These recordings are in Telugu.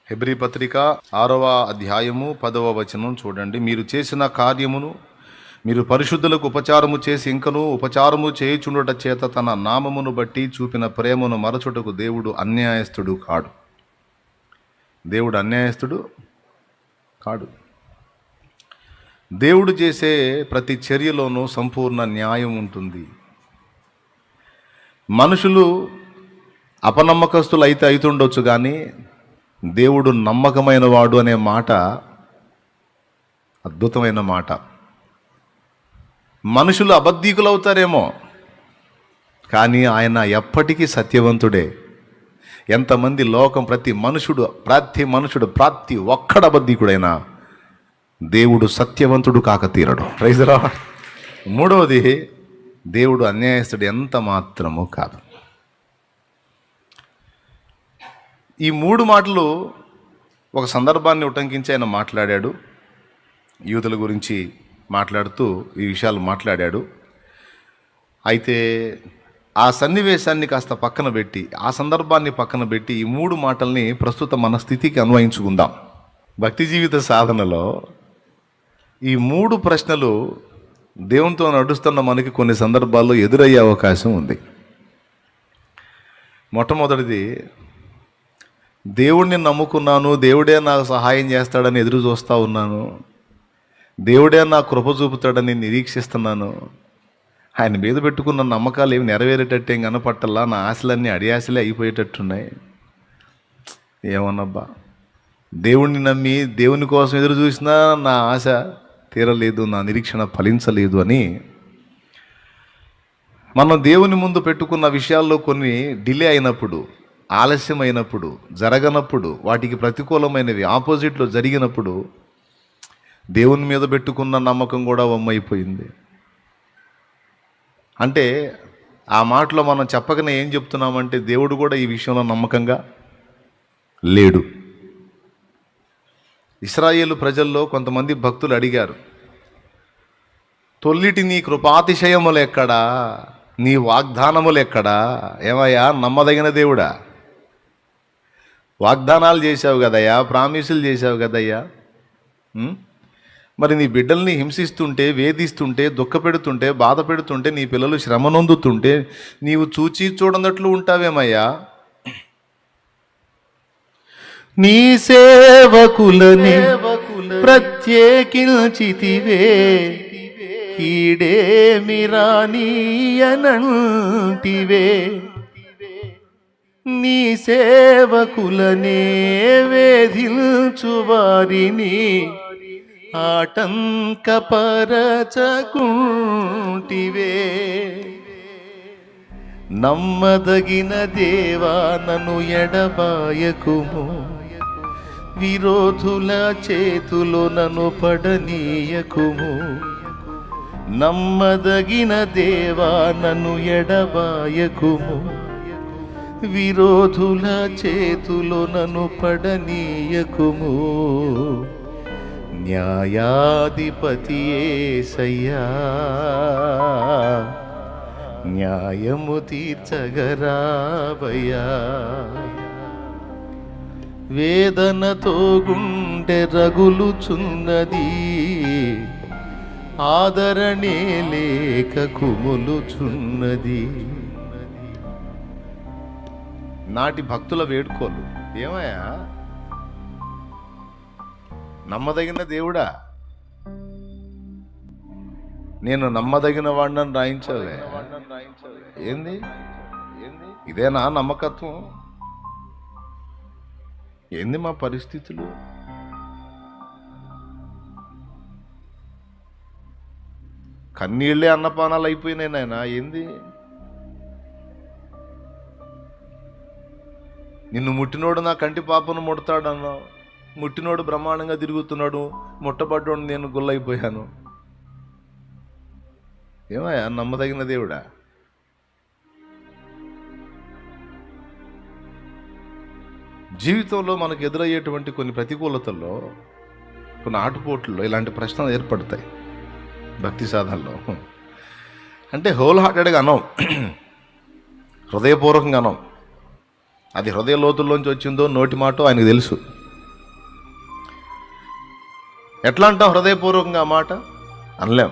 హెబ్రీ పత్రిక 6వ అధ్యాయము 10వ వచనం చూడండి. మీరు చేసిన కార్యమును మీరు పరిశుద్ధులకు ఉపచారము చేసి ఇంకను ఉపచారము చేయుచుండుట చేత తన నామమును బట్టి చూపిన ప్రేమను మరచుటకు దేవుడు అన్యాయస్తుడు కాడు. దేవుడు అన్యాయస్తుడు కాడు. దేవుడు చేసే ప్రతి చర్యలోనూ సంపూర్ణ న్యాయం ఉంటుంది. మనుషులు అపనమ్మకస్తులు అయితే అవుతుండొచ్చు, కానీ దేవుడు నమ్మకమైన వాడు అనే మాట అద్భుతమైన మాట. మనుషులు అబద్ధీకులు అవుతారేమో, కానీ ఆయన ఎప్పటికీ సత్యవంతుడే. ఎంతమంది లోకం ప్రతి మనుషుడు ప్రతి ఒక్కడు అబద్ధీకుడైనా దేవుడు సత్యవంతుడు కాక తీరడు. Praise the lord. మూడవది, దేవుడు అన్యాయస్తుడు ఎంత మాత్రము కాదు. ఈ మూడు మాటలు ఒక సందర్భాన్ని ఉటంకించి ఆయన మాట్లాడాడు. యూదుల గురించి మాట్లాడుతూ ఈ విషయాలు మాట్లాడాడు. అయితే ఆ సన్నివేశాన్ని కాస్త పక్కన పెట్టి, ఆ సందర్భాన్ని పక్కన పెట్టి ఈ మూడు మాటల్ని ప్రస్తుత మన స్థితికి అన్వయించుకుందాం. భక్తి జీవిత సాధనలో ఈ మూడు ప్రశ్నలు దేవునితో నడుస్తున్న మనకి కొన్ని సందర్భాల్లో ఎదురయ్యే అవకాశం ఉంది. మొట్టమొదటిది, దేవుడిని నమ్ముకున్నాను, దేవుడే నాకు సహాయం చేస్తాడని ఎదురు చూస్తూ ఉన్నాను, దేవుడే నా కృప చూపుతాడని నిరీక్షిస్తున్నాను, ఆయన మీద పెట్టుకున్న నమ్మకాలు ఏమి నెరవేరేటట్టు ఏం కనపట్టల్లా, నా ఆశలన్నీ అడియాశలే అయిపోయేటట్టున్నాయి. ఏమన్నబ్బా, దేవుణ్ణి నమ్మి దేవుని కోసం ఎదురు చూసినా నా ఆశ తీరలేదు, నా నిరీక్షణ ఫలించలేదు అని మనం దేవుని ముందు పెట్టుకున్న విషయాల్లో కొన్ని డిలే అయినప్పుడు, ఆలస్యం అయినప్పుడు, జరగనప్పుడు, వాటికి ప్రతికూలమైనవి ఆపోజిట్లో జరిగినప్పుడు దేవుని మీద పెట్టుకున్న నమ్మకం కూడా వమ్మైపోయింది. అంటే ఆ మాటలో మనం చెప్పకనే ఏం చెప్తున్నామంటే దేవుడు కూడా ఈ విషయంలో నమ్మకంగా లేడు. ఇశ్రాయేలు ప్రజల్లో కొంతమంది భక్తులు అడిగారు, తొల్లిటి నీ కృపాతిశయములు ఎక్కడా, నీ వాగ్దానములు ఎక్కడా? ఏమయ్యా, నమ్మదగిన దేవుడా, వాగ్దానాలు చేశావు కదయ్యా, ప్రామిసులు చేశావు కదయ్యా, మరి నీ బిడ్డల్ని హింసిస్తుంటే, వేధిస్తుంటే, దుఃఖపెడుతుంటే, బాధ పెడుతుంటే, నీ పిల్లలు శ్రమ నొందుతుంటే నీవు చూచి చూడనట్లు ఉంటావేమయ్యా? నీ సేవకులని ప్రత్యేకించితివే, కీడేమి రానీయనంటివే. నీ సేవకులనే వేధించు వారిని ఆటంకపరచకుంటివే. నమ్మదగిన దేవా నన్ను ఎడబాయకుము, విరోధుల చేతులో నన్ను పడనీయకుము. నమ్మదగిన దేవా నన్ను ఎడబాయకుము, విరోధుల చేతులో నన్ను పడనీయకుము. న్యాయాధిపతి యేసయ్యా, న్యాయము తీర్చగరావయ్యా. వేదనతో గుండె రగులుచున్నది, ఆదరణే లేక కుములుచున్నది. నాటి భక్తుల వేడుకోలు. ఏమయ్యా, నమ్మదగిన దేవుడా, నేను నమ్మదగిన వాడిని రాయించాలే. ఏంది ఇదేనా నమ్మకత్వం? ఏంది మా పరిస్థితులు? కన్నీళ్ళే అన్నపానాలు అయిపోయినాయి నాయనా. ఏంది, నిన్ను ముట్టినోడు నా కంటి పాపను ముడతాడన్నావు, ముట్టినోడు బ్రహ్మాండంగా తిరుగుతున్నాడు, ముట్టబడ్డోడు నేను గుల్లైపోయాను. ఏమయ్యా, నమ్మదగిన దేవుడా? జీవితంలో మనకు ఎదురయ్యేటువంటి కొన్ని ప్రతికూలతల్లో, కొన్ని ఆటుపోట్లలో ఇలాంటి ప్రశ్నలు ఏర్పడతాయి భక్తి సాధనలో. అంటే హోల్ హార్టెడ్గా అనం, హృదయపూర్వకంగా అనం. అది హృదయ లోతుల్లోంచి వచ్చిందో నోటి మాటో ఆయనకు తెలుసు. ఎట్లా అంటాం హృదయపూర్వకంగా ఆ మాట? అనలేం.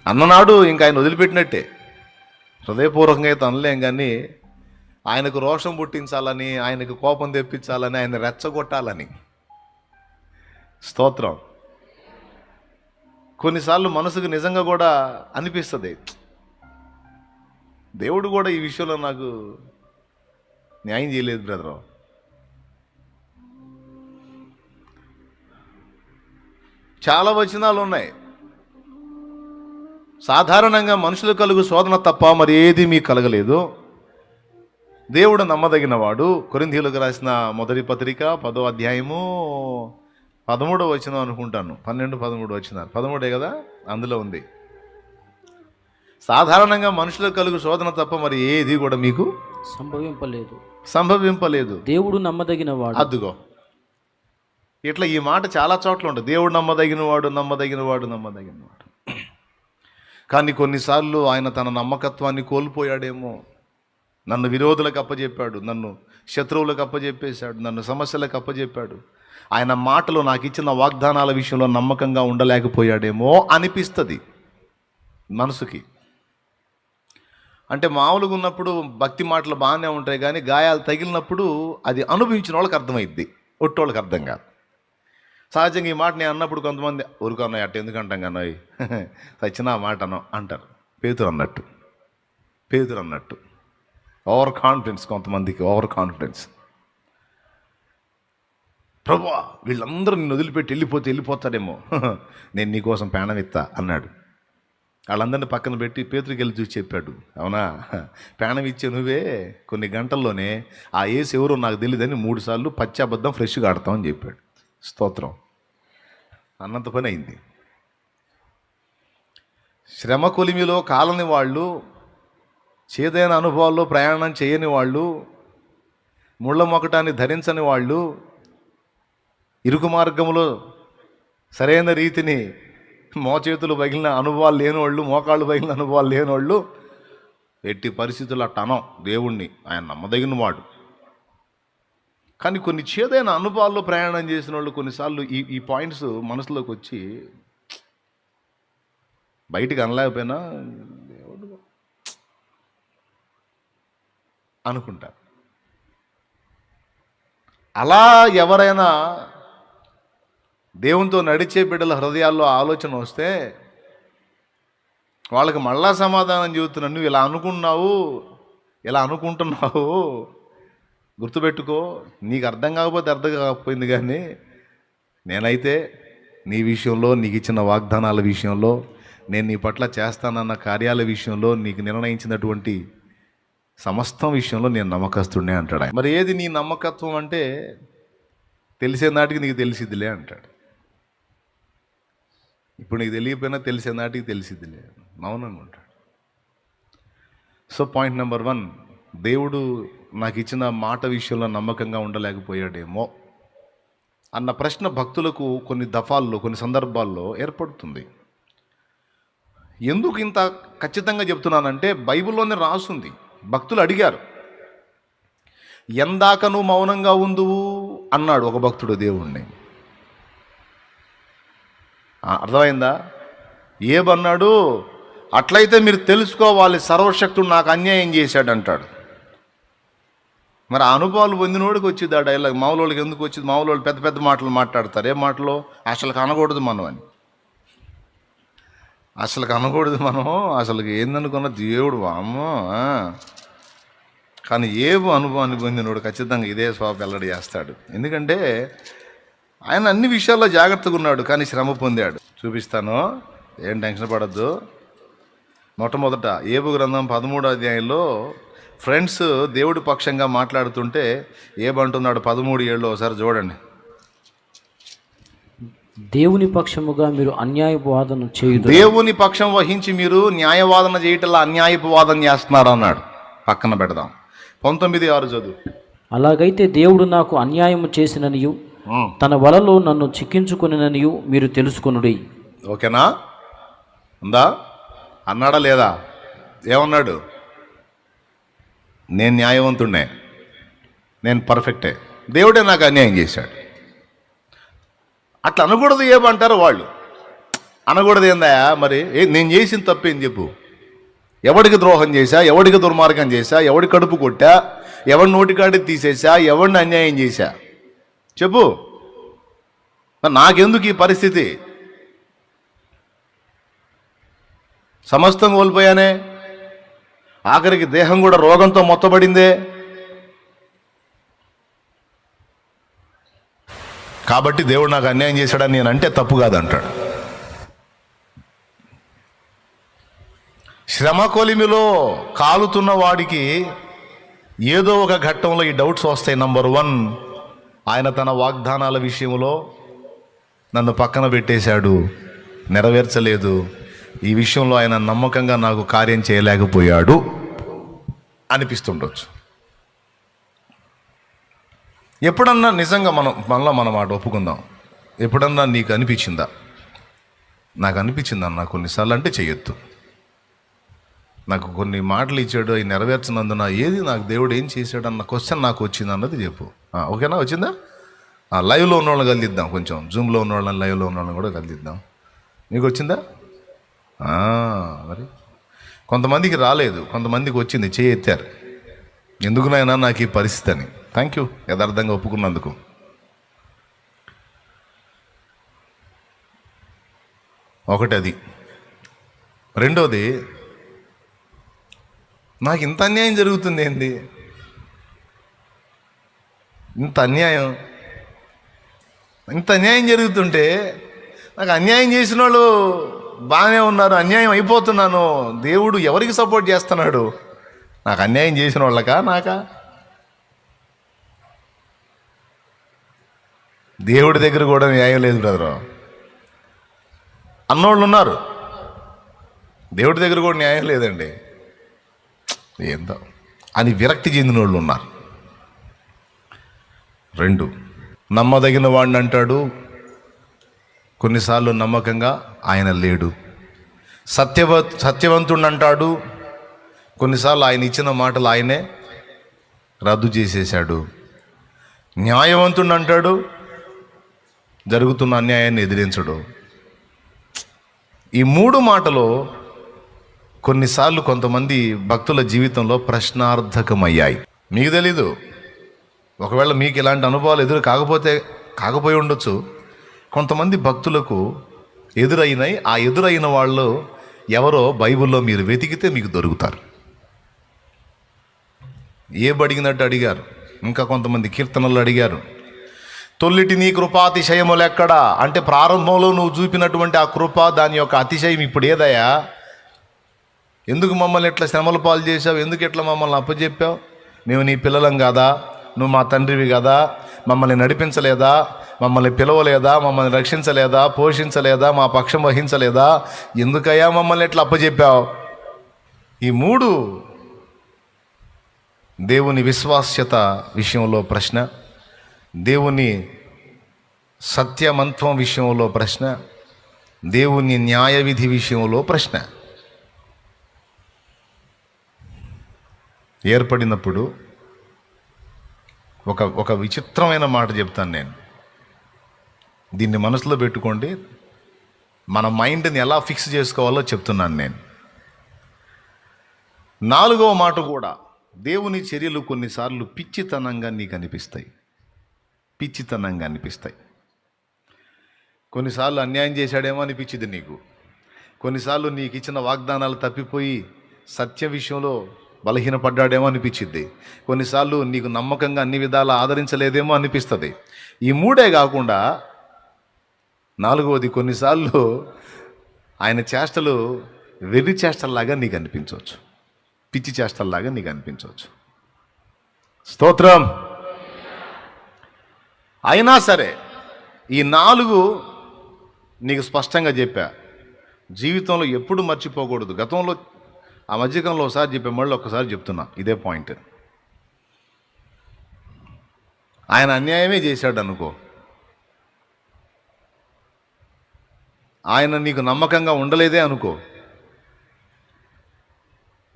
అన్ననాడు ఇంకా ఆయన వదిలిపెట్టినట్టే. హృదయపూర్వకంగా అయితే అనలేం, కానీ ఆయనకు రోషం పుట్టించాలని, ఆయనకు కోపం తెప్పించాలని, ఆయన రెచ్చగొట్టాలని. స్తోత్రం. కొన్నిసార్లు మనసుకు నిజంగా కూడా అనిపిస్తుంది, దేవుడు కూడా ఈ విషయంలో నాకు న్యాయం చేయలేదు బ్రదరు. చాలా వచనాలు ఉన్నాయి. సాధారణంగా మనుషులు కలుగు శోధన తప్ప మరి ఏది మీకు కలగలేదు, దేవుడు నమ్మదగినవాడు. కొరింథీయులకు రాసిన మొదటి పత్రిక 10వ అధ్యాయము 13వ వచనం అనుకుంటాను, 12-13 వచనాలు, 13 కదా అందులో ఉంది. సాధారణంగా మనుషులకు కలుగు శోధన తప్ప మరి ఏది కూడా మీకు సంభవింపలేదు. దేవుడు నమ్మదగినవాడు. అద్దుగో, ఇట్లా ఈ మాట చాలా చోట్ల ఉంటుంది. దేవుడు నమ్మదగినవాడు, నమ్మదగినవాడు, నమ్మదగినవాడు. కానీ కొన్నిసార్లు ఆయన తన నమ్మకత్వాన్ని కోల్పోయాడేమో. నన్ను విరోధులకు అప్పచెప్పాడు, నన్ను శత్రువులకు అప్పచెప్పేశాడు, నన్ను సమస్యలకు అప్పచెప్పాడు. ఆయన మాటలు నాకు ఇచ్చిన వాగ్దానాల విషయంలో నమ్మకంగా ఉండలేకపోయాడేమో అనిపిస్తుంది మనసుకి. అంటే మామూలుగా ఉన్నప్పుడు భక్తి మాటలు బాగానే ఉంటాయి, కానీ గాయాలు తగిలినప్పుడు అది అనుభవించిన వాళ్ళకి అర్థమైద్ది, ఒట్టోళ్ళకి అర్థం కాదు. సహజంగా ఈ మాట నేను అన్నప్పుడు కొంతమంది ఊరుకున్నాయి, అట్ట ఎందుకు అంటాం కన్నాయి, సచిన మాట అనం అంటారు. పేతురు అన్నట్టు ఓవర్ కాన్ఫిడెన్స్, కొంతమందికి ఓవర్ కాన్ఫిడెన్స్. ప్రభువా వీళ్ళందరూ నిన్ను వదిలిపెట్టి వెళ్ళిపోతాడేమో, నేను నీకోసం ప్రాణం ఇస్తా అన్నాడు. వాళ్ళందరినీ పక్కన పెట్టి పేతురికి వెళ్ళి చూసి చెప్పాడు, అవునా ప్రాణం ఇచ్చే నువ్వే కొన్ని గంటల్లోనే ఆ యేసు ఎవరో నాకు తెలియదని 3 సార్లు పచ్చాబద్ధం ఫ్రెష్గా ఆడతామని చెప్పాడు. స్తోత్రం. అన్నంత పని అయింది. శ్రమ కొలిమిలో కాలని వాళ్ళు, చేదైన అనుభవాల్లో ప్రయాణం చేయని వాళ్ళు, ముళ్ళ మొకటాన్ని ధరించని వాళ్ళు, ఇరుకు మార్గంలో సరైన రీతిని మోచేతులు పగిలిన అనుభవాలు లేనివాళ్ళు, మోకాళ్ళు పగిలిన అనుభవాలు లేనివాళ్ళు ఎట్టి పరిస్థితులు అట్టనం దేవుణ్ణి, ఆయన నమ్మదగిన వాడు. కానీ కొన్ని చేదైన అనుభవాల్లో ప్రయాణం చేసిన వాళ్ళు కొన్నిసార్లు ఈ పాయింట్స్ మనసులోకి వచ్చి బయటికి అనలేకపోయినా దేవుడు అనుకుంటారు. అలా ఎవరైనా దేవునితో నడిచే బిడ్డల హృదయాల్లో ఆలోచన వస్తే వాళ్ళకి మళ్ళా సమాధానం చెబుతున్నాను, నువ్వు ఇలా అనుకున్నావు, ఇలా అనుకుంటున్నావు, గుర్తుపెట్టుకో, నీకు అర్థం కాకపోయింది, కానీ నేనైతే నీ విషయంలో, నీకు ఇచ్చిన వాగ్దానాల విషయంలో, నేను నీ పట్ల చేస్తానన్న కార్యాల విషయంలో, నీకు నిర్ణయించినటువంటి సమస్తం విషయంలో నేను నమ్మకస్తుడినే అంటాడు. మరి ఏది నీ నమ్మకత్వం అంటే, తెలిసే నాటికి నీకు తెలిసిద్దిలే అంటాడు. ఇప్పుడు నీకు తెలియకపోయినా తెలిసే నాటికి తెలిసిద్దిలే, మౌనంగా ఉంటాడు. సో పాయింట్ నెంబర్ 1, దేవుడు నాకు ఇచ్చిన మాట విషయంలో నమ్మకంగా ఉండలేకపోయాడేమో అన్న ప్రశ్న భక్తులకు కొన్ని దఫాల్లో, కొన్ని సందర్భాల్లో ఏర్పడుతుంది. ఎందుకు ఇంత ఖచ్చితంగా చెప్తున్నానంటే, బైబిల్లోనే రాసుంది. భక్తులు అడిగారు, ఎందాక నువ్వు మౌనంగా ఉందువు అన్నాడు ఒక భక్తుడు దేవుణ్ణి. అర్థమైందా? ఏమన్నాడు? అట్లయితే మీరు తెలుసుకోవాలి, సర్వశక్తుడు నాకు అన్యాయం చేశాడు అంటాడు. మరి ఆ అనుభవాలు పొందినోడికి వచ్చింది ఆ డైలాగ్. మామూలుకి ఎందుకు వచ్చింది? మామూలు పెద్ద పెద్ద మాటలు మాట్లాడతారు. ఏ మాటలు? అసలు కనకూడదు మనం అని, అసలు కనకూడదు మనం, అసలు ఏందనుకున్న దేవుడు అమ్మో. కానీ ఏవో అనుభవాన్ని పొందినోడు ఖచ్చితంగా ఇదే స్వభావం వెల్లడి చేస్తాడు. ఎందుకంటే ఆయన అన్ని విషయాల్లో జాగ్రత్తగా ఉన్నాడు, కానీ శ్రమ పొందాడు. చూపిస్తాను, ఏం టెన్షన్ పడద్దు. మొట్టమొదట ఏబు గ్రంథం 13వ అధ్యాయంలో ఫ్రెండ్స్ దేవుడి పక్షంగా మాట్లాడుతుంటే ఏమంటున్నాడు? 13:7 ఒకసారి చూడండి. దేవుని పక్షముగా మీరు అన్యాయపు వాదన చేయదు. దేవుని పక్షం వహించి మీరు న్యాయవాదన చేయటంలో అన్యాయపు వాదన చేస్తున్నారు అన్నాడు. పక్కన పెడదాం. 19:6 చదువు. అలాగైతే దేవుడు నాకు అన్యాయము చేసిననియు తన వలలో నన్ను చిక్కించుకునిననియు మీరు తెలుసుకొనుడి. ఓకేనా? ఉందా? అన్నాడా లేదా? ఏమన్నాడు? నేను న్యాయవంతుడే, నేను పర్ఫెక్టే, దేవుడే నాకు అన్యాయం చేశాడు. అట్లా అనకూడదు ఏమంటారు వాళ్ళు. అనకూడదు ఏందా మరి? నేను చేసిన తప్పేం చెప్పు. ఎవడికి ద్రోహం చేశా, ఎవడికి దుర్మార్గం చేశా, ఎవడి కడుపు కొట్టా, ఎవడి నోటికాడి తీసేసా, ఎవడిని అన్యాయం చేశా చెప్పు. నాకెందుకు ఈ పరిస్థితి? సమస్తం కోల్పోయానే, ఆఖరికి దేహం కూడా రోగంతో మొత్తబడిందే. కాబట్టి దేవుడు నాకు అన్యాయం చేశాడని నేను అంటే తప్పు కాదంటాడు. శ్రమ కొలిమిలో కాలుతున్న వాడికి ఏదో ఒక ఘట్టంలో ఈ డౌట్స్ వస్తాయి. నంబర్ 1, ఆయన తన వాగ్దానాల విషయంలో నన్ను పక్కన పెట్టేశాడు, నెరవేర్చలేదు. ఈ విషయంలో ఆయన నమ్మకంగా నాకు కార్యం చేయలేకపోయాడు అనిపిస్తుండొచ్చు. ఎప్పుడన్నా నిజంగా మనలో మన మాట ఒప్పుకుందాం. ఎప్పుడన్నా నీకు అనిపించిందా? నాకు అనిపించిందన్న కొన్నిసార్లు అంటే చెయ్యొద్దు. నాకు కొన్ని మాటలు ఇచ్చాడు, అవి నెరవేర్చినందున ఏది నాకు దేవుడు ఏం చేశాడు అన్న క్వశ్చన్ నాకు వచ్చింది అన్నది చెప్పు. ఓకేనా? వచ్చిందా? లైవ్లో ఉన్న వాళ్ళని కలిదిద్దాం, కొంచెం జూమ్లో ఉన్న వాళ్ళని, లైవ్లో ఉన్న వాళ్ళని కూడా కలిదిద్దాం. మీకు వచ్చిందా? మరి కొంతమందికి రాలేదు, కొంతమందికి వచ్చింది, చేయి ఎత్తారు. ఎందుకునైనా నాకు ఈ పరిస్థితి అని. థ్యాంక్ యూ యథార్థంగా ఒప్పుకున్నందుకు. ఒకటి అది. రెండోది, నాకు ఇంత అన్యాయం జరుగుతుంది ఏంది? ఇంత అన్యాయం జరుగుతుంటే నాకు అన్యాయం చేసిన వాళ్ళు బాగానే ఉన్నారు, అన్యాయం అయిపోతున్నాను. దేవుడు ఎవరికి సపోర్ట్ చేస్తున్నాడు? నాకు అన్యాయం చేసిన వాళ్ళకా, నాకా? దేవుడి దగ్గర కూడా న్యాయం లేదు బ్రదరు. అన్నోళ్ళు ఉన్నారు, దేవుడి దగ్గర కూడా న్యాయం లేదండి. ఏందో అని విరక్తి చెందిన వాళ్ళు ఉన్నారు. 2, నమ్మదగిన వాడిని అంటాడు, కొన్నిసార్లు నమ్మకంగా ఆయన లేడు. సత్యవంతుడిని అంటాడు, కొన్నిసార్లు ఆయన ఇచ్చిన మాటలు ఆయనే రద్దు చేసేశాడు. న్యాయవంతుడిని అంటాడు, జరుగుతున్న అన్యాయాన్ని ఎదిరించడు. ఈ 3 మాటలు కొన్నిసార్లు కొంతమంది భక్తుల జీవితంలో ప్రశ్నార్థకమయ్యాయి. మీకు తెలీదు, ఒకవేళ మీకు ఇలాంటి అనుభవాలు కాకపోయి ఉండొచ్చు. కొంతమంది భక్తులకు ఎదురైనాయి. ఆ ఎదురైన వాళ్ళు ఎవరో బైబిల్లో మీరు వెతికితే మీకు దొరుకుతారు. అడిగినట్టు అడిగారు. ఇంకా కొంతమంది కీర్తనలు అడిగారు. తొల్లిటి నీ కృపాతిశయములెక్కడా అంటే, ప్రారంభంలో నువ్వు చూపినటువంటి ఆ కృప, దాని యొక్క అతిశయం ఇప్పుడు ఏదయ్యా? ఎందుకు మమ్మల్ని ఎట్లా శ్రమల పాలు చేసావు? ఎందుకు ఎట్లా మమ్మల్ని అప్పచెప్పావు? మేము నీ పిల్లలం కాదా? నువ్వు మా తండ్రివి కదా? మమ్మల్ని నడిపించలేదా? మమ్మల్ని పిలవలేదా? మమ్మల్ని రక్షించలేదా? పోషించలేదా? మా పక్షం వహించలేదా? ఎందుకయ్యా మమ్మల్ని ఎట్లా అప్పచెప్పావు? ఈ 3 దేవుని విశ్వాస్యత విషయంలో ప్రశ్న, దేవుని సత్యమంత్వం విషయంలో ప్రశ్న, దేవుని న్యాయ విధి విషయంలో ప్రశ్న ఏర్పడినప్పుడు ఒక విచిత్రమైన మాట చెప్తాను నేను. దీన్ని మనసులో పెట్టుకోండి. మన మైండ్ని ఎలా ఫిక్స్ చేసుకోవాలో చెప్తున్నాను నేను. 4వ మాట కూడా, దేవుని చర్యలు కొన్నిసార్లు పిచ్చితనంగా నీకు అనిపిస్తాయి. కొన్నిసార్లు అన్యాయం చేశాడేమో అనిపించింది నీకు. కొన్నిసార్లు నీకు ఇచ్చిన వాగ్దానాలు తప్పిపోయి సత్య విషయంలో బలహీనపడ్డాడేమో అనిపించింది. కొన్నిసార్లు నీకు నమ్మకంగా అన్ని విధాలా ఆదరించలేదేమో అనిపిస్తుంది. ఈ 3 కాకుండా 4వది, కొన్నిసార్లు ఆయన చేష్టలు వెర్రి చేష్టల్లాగా నీకు అనిపించవచ్చు, పిచ్చి చేష్టల్లాగా నీకు అనిపించవచ్చు. స్తోత్రం. అయినా సరే ఈ 4 నీకు స్పష్టంగా చెప్పా. జీవితంలో ఎప్పుడు మర్చిపోకూడదు. గతంలో ఆ మధ్యకాలంలో ఒకసారి చెప్పే, మళ్ళీ ఒక్కసారి చెప్తున్నా ఇదే పాయింట్. ఆయన అన్యాయమే చేశాడు అనుకో, ఆయన నీకు నమ్మకంగా ఉండలేదే అనుకో,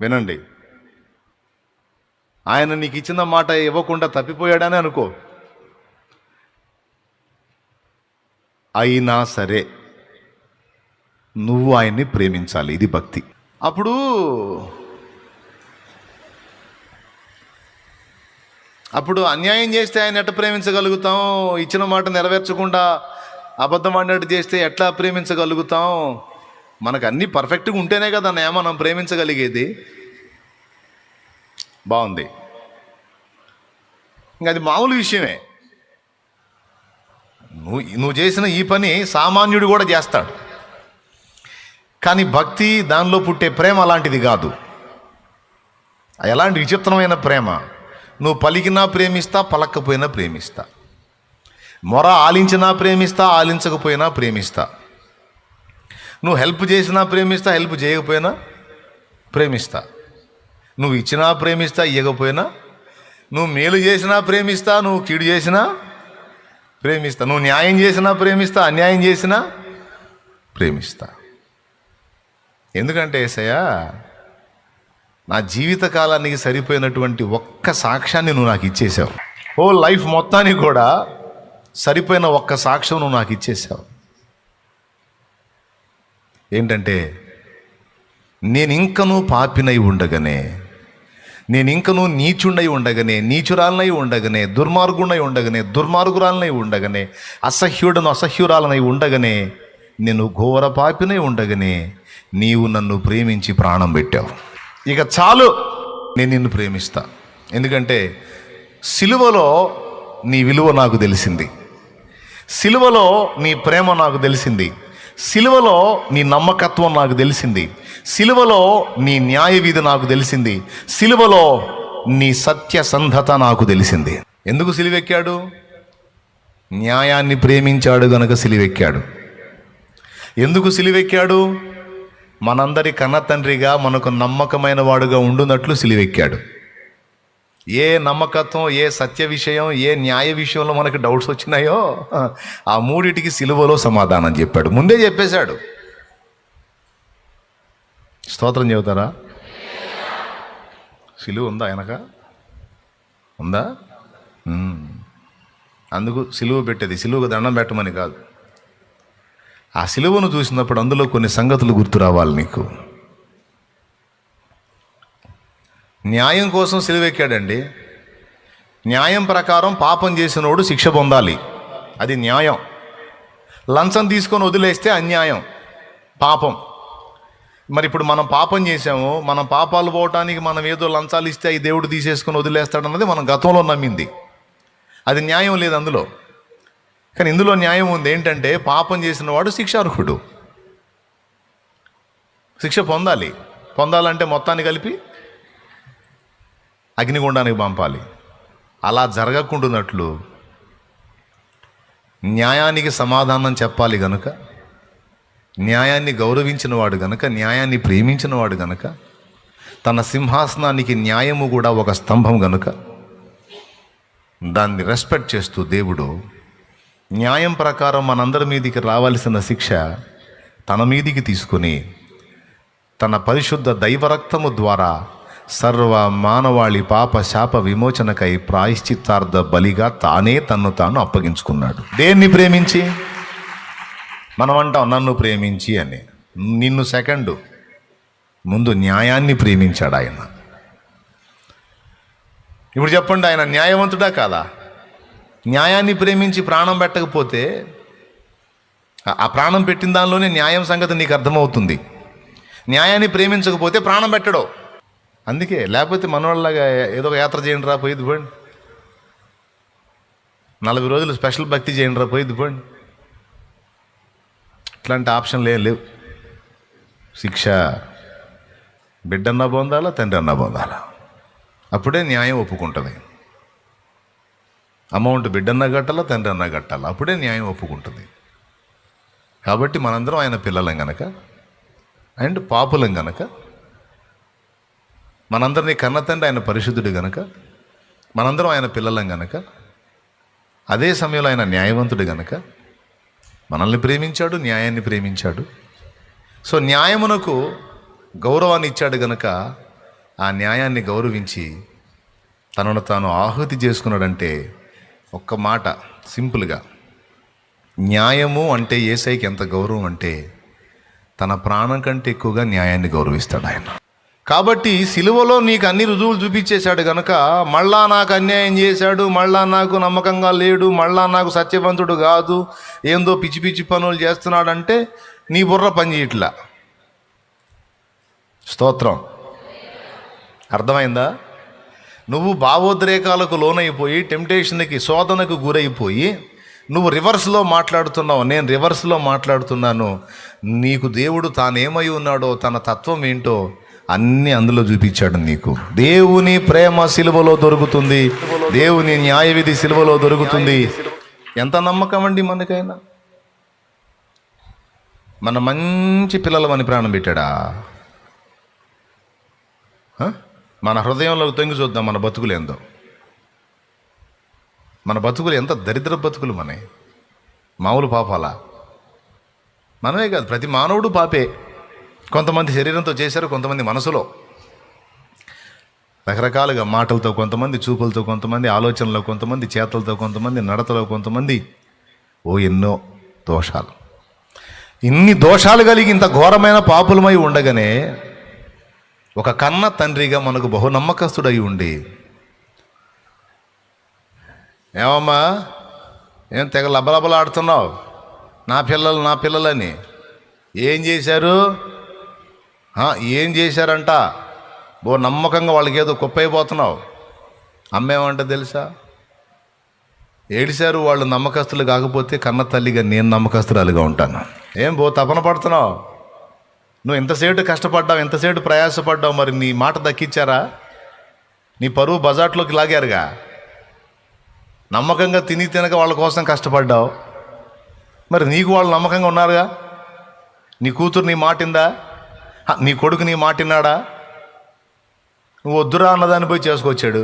వినండి, ఆయన నీకు ఇచ్చిన మాట ఇవ్వకుండా తప్పిపోయాడని అనుకో, అయినా సరే నువ్వు ఆయన్ని ప్రేమించాలి. ఇది భక్తి. అప్పుడు అన్యాయం చేస్తే ఆయన ఎట్లా ప్రేమించగలుగుతాం? ఇచ్చిన మాట నెరవేర్చకుండా అబద్ధం ఆడినట్టు చేస్తే ఎట్లా ప్రేమించగలుగుతాం? మనకు అన్నీ పర్ఫెక్ట్గా ఉంటేనే కదా అన్నయ్య మనం ప్రేమించగలిగేది. బాగుంది. ఇంకా అది మామూలు విషయమే. నువ్వు చేసిన ఈ పని సామాన్యుడు కూడా చేస్తాడు. కానీ భక్తి, దానిలో పుట్టే ప్రేమ అలాంటిది కాదు. ఎలాంటి విచిత్రమైన ప్రేమ! నువ్వు పలికినా ప్రేమిస్తా, పలక్కపోయినా ప్రేమిస్తా. మొర ఆలించినా ప్రేమిస్తా, ఆలించకపోయినా ప్రేమిస్తా. నువ్వు హెల్ప్ చేసినా ప్రేమిస్తా, హెల్ప్ చేయకపోయినా ప్రేమిస్తా. నువ్వు ఇచ్చినా ప్రేమిస్తా, ఇవ్వకపోయినా. నువ్వు మేలు చేసినా ప్రేమిస్తా, నువ్వు కీడు చేసినా ప్రేమిస్తా. నువ్వు న్యాయం చేసినా ప్రేమిస్తా, అన్యాయం చేసినా ప్రేమిస్తా. ఎందుకంటే యేసయ్యా, నా జీవిత కాలానికి సరిపోయినటువంటి ఒక్క సాక్ష్యాన్ని నువ్వు నాకు ఇచ్చేసావు. ఓ లైఫ్ మొత్తానికి కూడా సరిపోయిన ఒక్క సాక్ష్యం నువ్వు నాకు ఇచ్చేసావు. ఏంటంటే, నేను ఇంకనూ పాపినై ఉండగానే, నేను ఇంకనూ నీచుండై ఉండగానే, నీచురాలనై ఉండగానే, దుర్మార్గునై ఉండగానే, దుర్మార్గురాలనై ఉండగానే, అసహ్యురాలనై ఉండగానే, నేను ఘోర పాపినై ఉండగానే నీవు నన్ను ప్రేమించి ప్రాణం పెట్టావు. ఇక చాలు, నేను నిన్ను ప్రేమిస్తా. ఎందుకంటే సిలువలో నీ విలువ నాకు తెలిసింది, సిలువలో నీ ప్రేమ నాకు తెలిసింది, సిలువలో నీ నమ్మకత్వం నాకు తెలిసింది, సిలువలో నీ న్యాయ విధి నాకు తెలిసింది, సిలువలో నీ సత్యసంధత నాకు తెలిసింది. ఎందుకు సిలువెక్కాడు? న్యాయాన్ని ప్రేమించాడు గనుక సిలువెక్కాడు. ఎందుకు సిలువెక్కాడు? మనందరి కన్న తండ్రిగా మనకు నమ్మకమైన వాడుగా ఉండునట్లు సిలువెక్కాడు. ఏ నమ్మకత్వం, ఏ సత్య విషయం, ఏ న్యాయ విషయంలో మనకు డౌట్స్ వచ్చినాయో ఆ మూడిటికి సిలువలో సమాధానం చెప్పాడు. ముందే చెప్పేశాడు. స్తోత్రం చెబుతారా? సిలువ ఉందా ఆయనక? ఉందా? అందుకు సిలువ పెట్టేది. సిలువకు దండం పెట్టమని కాదు. ఆ సిలువను చూసినప్పుడు అందులో కొన్ని సంగతులు గుర్తు రావాలి నీకు. న్యాయం కోసం సిలువెక్కాడండి. న్యాయం ప్రకారం పాపం చేసినోడు శిక్ష పొందాలి, అది న్యాయం. లంచం తీసుకొని వదిలేస్తే అన్యాయం, పాపం. మరి ఇప్పుడు మనం పాపం చేసాము, మనం పాపాలు పోవటానికి మనం ఏదో లంచాలు ఇస్తే ఈ దేవుడు తీసేసుకొని వదిలేస్తాడన్నది మనం గతంలో నమ్మింది. అది న్యాయం లేదు అందులో. కానీ ఇందులో న్యాయం ఉంది. ఏంటంటే, పాపం చేసిన వాడు శిక్షార్హుడు, శిక్ష పొందాలి. పొందాలంటే మొత్తాన్ని కలిపి అగ్నిగుండానికి పంపాలి. అలా జరగకుండానట్లు న్యాయానికి సమాధానం చెప్పాలి గనుక, న్యాయాన్ని గౌరవించిన వాడు గనుక, న్యాయాన్ని ప్రేమించిన వాడు గనుక, తన సింహాసనానికి న్యాయము కూడా ఒక స్తంభం గనుక దాన్ని రెస్పెక్ట్ చేస్తూ దేవుడు న్యాయం ప్రకారం మనందరి మీదికి రావాల్సిన శిక్ష తన మీదికి తీసుకుని తన పరిశుద్ధ దైవరక్తము ద్వారా సర్వ మానవాళి పాప శాప విమోచనకై ప్రాయశ్చిత్తార్థ బలిగా తానే తన్ను తాను అప్పగించుకున్నాడు. దేన్ని ప్రేమించి? మనం అంటాం నన్ను ప్రేమించి అని. నిన్ను సెకండు, ముందు న్యాయాన్ని ప్రేమించాడు ఆయన. ఇప్పుడు చెప్పండి, ఆయన న్యాయవంతుడా కాదా? న్యాయాన్ని ప్రేమించి ప్రాణం పెట్టకపోతే ఆ ప్రాణం పెట్టిన దానిలోనే న్యాయం సంగతి నీకు అర్థమవుతుంది. న్యాయాన్ని ప్రేమించకపోతే ప్రాణం పెట్టడు. అందుకే, లేకపోతే మనవాళ్ళగా ఏదో ఒక యాత్ర చేయండి రా పోయిద్ది పోండి, 40 రోజులు స్పెషల్ భక్తి చేయండి రా పోయిద్ది పోండి. ఇట్లాంటి ఆప్షన్లు ఏం లేవు. శిక్ష బిడ్డన్నా పొందాలా, తండ్రి అన్నా పొందాలా, అప్పుడే న్యాయం ఒప్పుకుంటుంది. అమౌంట్ బిడ్డన్నా కట్టాలా, తండ్రి అన్నా కట్టాలా, అప్పుడే న్యాయం ఒప్పుకుంటుంది. కాబట్టి మనందరం ఆయన పిల్లలం గనక, అండ్ పాపులం గనక, మనందరినీ కన్న తండ్రి ఆయన పరిశుద్ధుడు గనక, మనందరం ఆయన పిల్లలం గనక, అదే సమయంలో ఆయన న్యాయవంతుడు గనక మనల్ని ప్రేమించాడు, న్యాయాన్ని ప్రేమించాడు. సో న్యాయమునకు గౌరవాన్ని ఇచ్చాడు గనక ఆ న్యాయాన్ని గౌరవించి తనను తాను ఆహుతి చేసుకున్నాడంటే, ఒక్క మాట సింపుల్గా, న్యాయము అంటే యేసయ్యకి ఎంత గౌరవం అంటే తన ప్రాణం కంటే ఎక్కువగా న్యాయాన్ని గౌరవిస్తాడు ఆయన. కాబట్టి సిలువలో నీకు అన్ని రుజువులు చూపించేశాడు కనుక మళ్ళా నాకు అన్యాయం చేశాడు, మళ్ళా నాకు నమ్మకంగా లేడు, మళ్ళా నాకు సత్యవంతుడు కాదు, ఏందో పిచ్చి పిచ్చి పనులు చేస్తున్నాడంటే నీ బుర్ర పని చేయట్లా. స్తోత్రం. అర్థమైందా? నువ్వు భావోద్రేకాలకు లోనైపోయి టెంప్టేషన్కి, శోధనకు గురైపోయి నువ్వు రివర్స్లో మాట్లాడుతున్నావు, నేను రివర్స్లో మాట్లాడుతున్నాను. నీకు దేవుడు తానేమై ఉన్నాడో, తన తత్వం ఏంటో అన్నీ అందులో చూపించాడు నీకు. దేవుని ప్రేమ సిలువలో దొరుకుతుంది, దేవుని న్యాయవిధి సిలువలో దొరుకుతుంది. ఎంత నమ్మకం అండి మనకైనా? మన మంచి పిల్లలమని ప్రాణం పెట్టాడా? మన హృదయంలో తొంగి చూద్దాం మన బతుకులు ఏందో. మన బతుకులు ఎంత దరిద్ర బతుకులు మనవి. మామూలు పాపాలా? మనమే కాదు, ప్రతి మానవుడు పాపే. కొంతమంది శరీరంతో చేశారు, కొంతమంది మనసులో రకరకాలుగా, మాటలతో కొంతమంది, చూపులతో కొంతమంది, ఆలోచనలో కొంతమంది, చేతలతో కొంతమంది, నడతలో కొంతమంది, ఎన్నో దోషాలు. ఇన్ని దోషాలు కలిగి ఇంత ఘోరమైన పాపులమై ఉండగానే ఒక కన్న తండ్రిగా మనకు బహు నమ్మకస్తుడై ఉండి, ఏమమ్మా ఏం తెగ లబలబలాడుతున్నావు, నా పిల్లలని ఏం చేశారు, ఏం చేశారంట, నమ్మకంగా వాళ్ళకి ఏదో కుప్పైపోతున్నావు. అమ్మేమంట తెలుసా? ఏడిశారు వాళ్ళు నమ్మకస్తులు కాకపోతే కన్న తల్లిగా నేను నమ్మకస్తురాలుగా ఉంటాను. ఏం తపన పడుతున్నావు? నువ్వు ఎంతసేపు కష్టపడ్డావు, ఎంతసేపు ప్రయాసపడ్డావు, మరి నీ మాట దక్కిచ్చారా? నీ పరువు బజాట్లోకి లాగారుగా. నమ్మకంగా తినక వాళ్ళ కోసం కష్టపడ్డావు, మరి నీకు వాళ్ళు నమ్మకంగా ఉన్నారుగా. నీ కూతురు నీ మాటిందా? నీ కొడుకు నీ మాటిన్నాడా? నువ్వు వద్దురా అన్నదాన్ని పోయి చేసుకొచ్చాడు,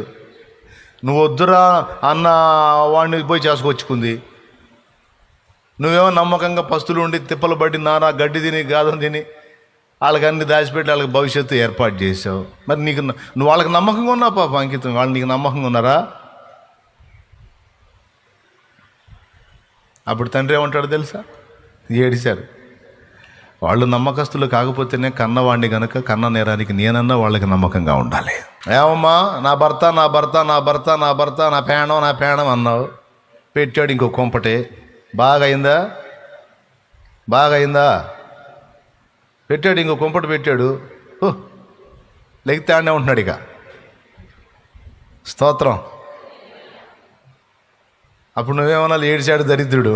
నువ్వు వద్దురా అన్న వాడిని పోయి చేసుకొచ్చుకుంది. నువ్వేమో నమ్మకంగా పస్తులు ఉండి తిప్పలు పడి నానా గడ్డి తిని గాదం తిని వాళ్ళకి అన్ని దాచిపెట్టి వాళ్ళకి భవిష్యత్తు ఏర్పాటు చేసావు. మరి నువ్వు వాళ్ళకి నమ్మకంగా ఉన్నావు పాప అంకితం, వాళ్ళు నీకు నమ్మకంగా ఉన్నారా? అప్పుడు తండ్రి ఏమంటాడు తెలుసా? ఏడిశారు. వాళ్ళు నమ్మకస్తులు కాకపోతేనే కన్నవాడిని కనుక కన్న నేరానికి నేనన్నా వాళ్ళకి నమ్మకంగా ఉండాలి. ఏమమ్మా నా భర్త నా పేణం అన్నావు, పెట్టాడు ఇంకో కొంపటే. బాగా అయిందా? పెట్టాడు ఇంకో కొంపటి పెట్టాడు, లెగితే ఆడనే ఉంటున్నాడు ఇక. స్తోత్రం. అప్పుడు నువ్వేమన్నా ఏడిచాడు దరిద్రుడు,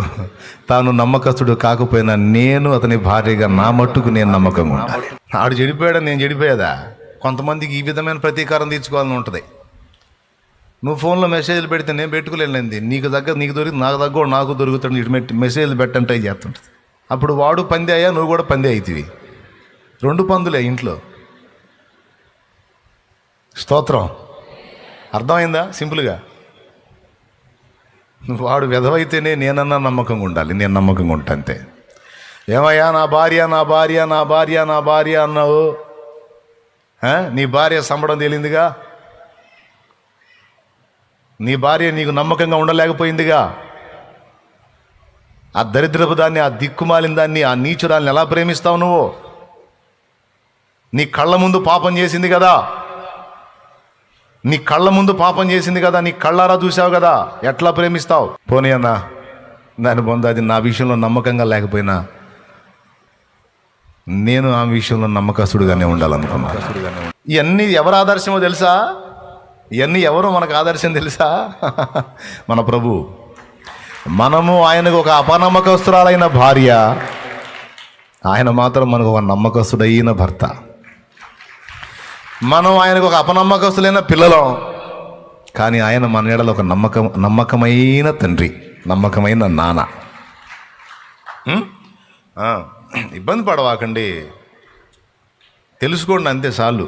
తాను నమ్మకస్తుడు కాకపోయినా నేను అతని భార్యగా నా మట్టుకు నేను నమ్మకంగా ఉండాలి. ఆడు చెడిపోయాడా, నేను చెడిపోయేదా? కొంతమందికి ఈ విధమైన ప్రతీకారం తీర్చుకోవాలని ఉంటుంది. నువ్వు ఫోన్లో మెసేజ్లు పెడితే నేను పెట్టుకోలేండి, నీకు దొరికి నాకు దొరుకుతాడు, ఇటు మెసేజ్లు పెట్టంటే చేస్తుంటుంది. అప్పుడు వాడు పంది అయ్యా, నువ్వు కూడా పంది అవుతుంది. 2 పందులే ఇంట్లో. స్తోత్రం. అర్థమైందా? సింపుల్గా వాడు వెధవైతేనే నేనన్నా నమ్మకంగా ఉండాలి, నేను నమ్మకంగా ఉంటా అంతే. ఏమయ్యా నా భార్య అన్నావు, నీ భార్య సంబడం తేలిందిగా, నీ భార్య నీకు నమ్మకంగా ఉండలేకపోయిందిగా. ఆ దరిద్రపు దాన్ని, ఆ దిక్కుమాలిన దాన్ని, ఆ నీచురాల్ని ఎలా ప్రేమిస్తావు నువ్వు? నీ కళ్ళ ముందు పాపం చేసింది కదా, నీ కళ్ళారా చూసావు కదా, ఎట్లా ప్రేమిస్తావు? పోనీ అన్నా దాని పొందు, అది నా విషయంలో నమ్మకంగా లేకపోయినా నేను ఆ విషయంలో నమ్మకస్తుడుగానే ఉండాలనుకున్నా. ఇవన్నీ ఎవరు ఆదర్శమో తెలుసా? ఇవన్నీ ఎవరో మనకు ఆదర్శం తెలుసా? మన ప్రభు. మనము ఆయనకు ఒక అపనమ్మకస్తురాలైన భార్య, ఆయన మాత్రం మనకు ఒక నమ్మకస్తుడైన భర్త. మనం ఆయనకు ఒక అపనమ్మకస్తులైన పిల్లలం, కానీ ఆయన మన ఎడల ఒక నమ్మకమైన తండ్రి, నమ్మకమైన నాన్న. ఇబ్బంది పడవాకండి, తెలుసుకోండి అంతే చాలు.